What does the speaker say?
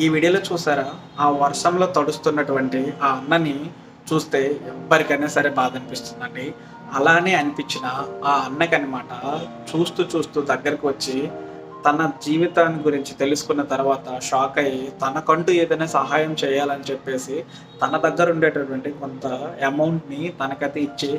ఈ వీడియోలో చూసారా? ఆ వర్షంలో తడుస్తున్నటువంటి ఆ అన్నని చూస్తే ఎవ్వరికైనా సరే బాధ అనిపిస్తుందండి. అలానే అనిపించిన ఆ అన్నకనమాట చూస్తూ చూస్తూ దగ్గరకు వచ్చి తన జీవితాన్ని గురించి తెలుసుకున్న తర్వాత షాక్ అయ్యి తనకంటూ ఏదైనా సహాయం చేయాలని చెప్పేసి తన దగ్గర ఉండేటటువంటి కొంత అమౌంట్‌ని తనకైతే ఇచ్చి